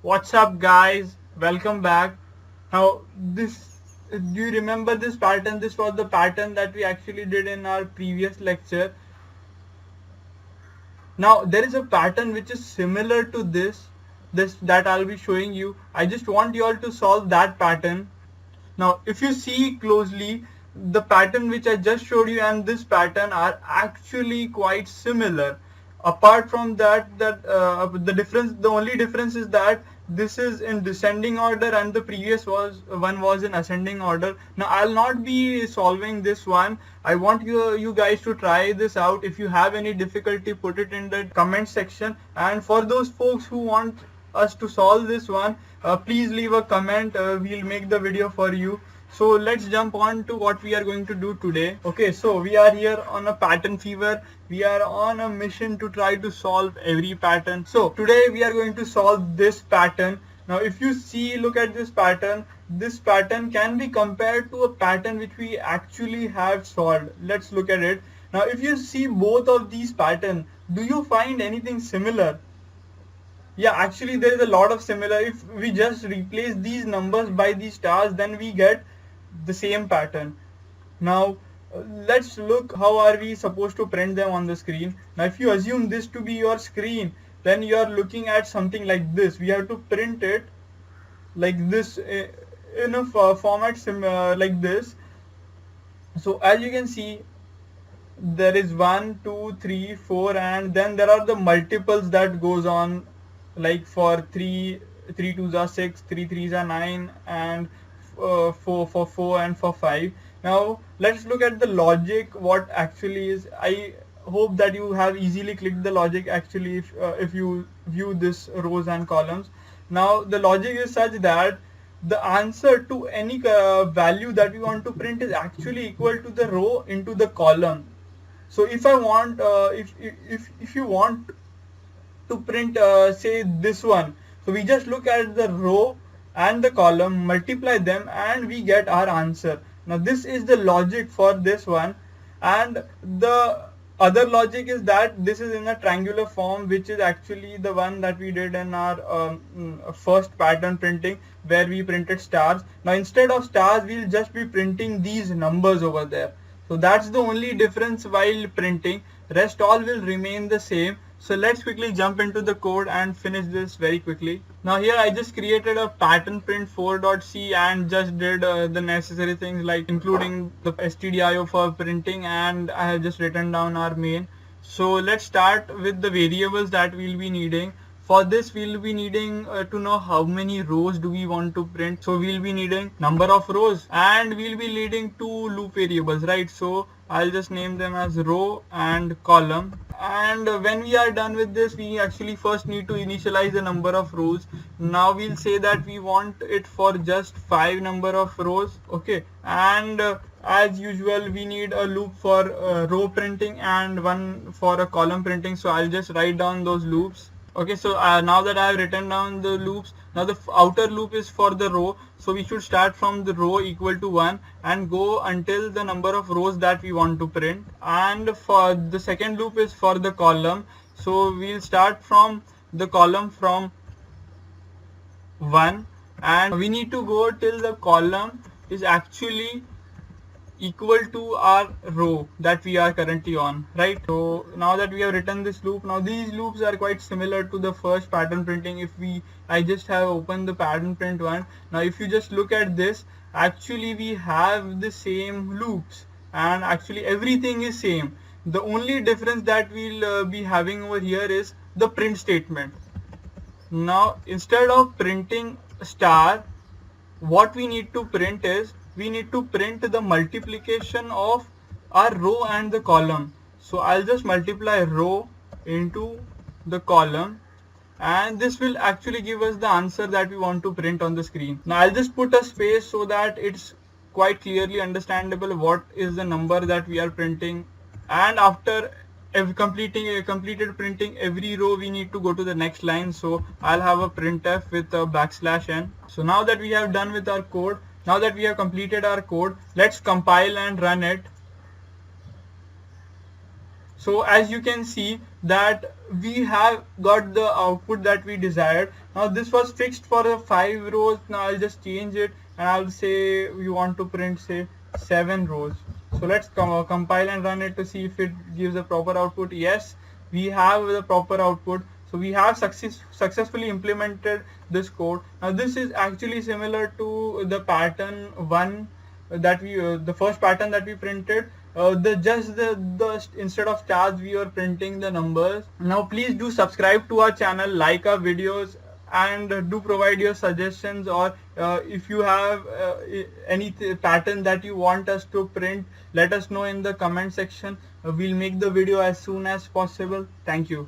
What's up, guys? Welcome back. Now, do you remember this pattern? This was the pattern that we actually did in our previous lecture. Now, there is a pattern which is similar to this that I'll be showing you. I just want you all to solve that pattern. Now, if you see closely, the pattern which I just showed you and this pattern are actually quite similar. Apart from that, the only difference is that this is in descending order and the previous one was in ascending order. Now, I'll not be solving this one. I want you guys to try this out. If you have any difficulty, put it in the comment section. And for those folks who want us to solve this one, please leave a comment. We'll make the video for you. So let's jump on to what we are going to do today. Okay, so we are here on a pattern fever. We are on a mission to try to solve every pattern. So today we are going to solve this pattern. Now if you see, look at this pattern can be compared to a pattern which we actually have solved. Let's look at it. Now if you see both of these patterns, do you find anything similar? Yeah, actually there is a lot of similar. If we just replace these numbers by these stars, then we get the same pattern. Now let's look how are we supposed to print them on the screen. Now if you assume this to be your screen, then you are looking at something like this. We have to print it like this in a format like this. So as you can see, there is 1 2 3 4, and then there are the multiples that goes on, like for 3 twos are 6, 3 threes are 9, and 4 for 4 and for 5. Now let's look at the logic, what actually is. I hope that you have easily clicked the logic actually if you view this rows and columns. Now the logic is such that the answer to any value that we want to print is actually equal to the row into the column. So if I want, if you want to print, say this one, so we just look at the row and the column, multiply them, and we get our answer. Now this is the logic for this one, and the other logic is that this is in a triangular form, which is actually the one that we did in our first pattern printing, where we printed stars. Now instead of stars, we'll just be printing these numbers over there. So that's the only difference while printing. Rest all will remain the same. So let's quickly jump into the code and finish this very quickly. Now here I just created a pattern print 4.c and just did the necessary things like including the stdio for printing, and I have just written down our main. So let's start with the variables that we'll be needing. For this we'll be needing to know how many rows do we want to print. So we'll be needing number of rows, and we'll be needing two loop variables, right? So I'll just name them as row and column. And when we are done with this, we actually first need to initialize the number of rows. Now we'll say that we want it for just 5 number of rows. Okay, and as usual we need a loop for row printing and one for a column printing. So I'll just write down those loops. Okay, so now that I have written down the loops, now the outer loop is for the row. So we should start from the row equal to 1 and go until the number of rows that we want to print. And for the second loop is for the column. So we'll start from the column from 1, and we need to go till the column is actually equal to our row that we are currently on, right? So now that we have written this loop, now these loops are quite similar to the first pattern printing. I just have opened the pattern print one. Now if you just look at this, actually we have the same loops, and actually everything is same. The only difference that we'll be having over here is the print statement. Now instead of printing star, what we need to print is, we need to print the multiplication of our row and the column. So I'll just multiply row into the column, and this will actually give us the answer that we want to print on the screen. Now I'll just put a space so that it's quite clearly understandable what is the number that we are printing. And after completed printing every row, we need to go to the next line. So I'll have a printf with a \n. So now that we have done with our code, now that we have completed our code, let's compile and run it. So as you can see that we have got the output that we desired. Now this was fixed for the 5 rows. Now I'll just change it and I'll say we want to print say 7 rows. So let's compile and run it to see if it gives the proper output. Yes, we have the proper output. So we have successfully implemented this code. Now this is actually similar to the pattern 1 that we the first pattern that we printed. The instead of stars we are printing the numbers. Now please do subscribe to our channel, like our videos, and do provide your suggestions, or if you have any pattern that you want us to print, let us know in the comment section. We'll make the video as soon as possible. Thank you.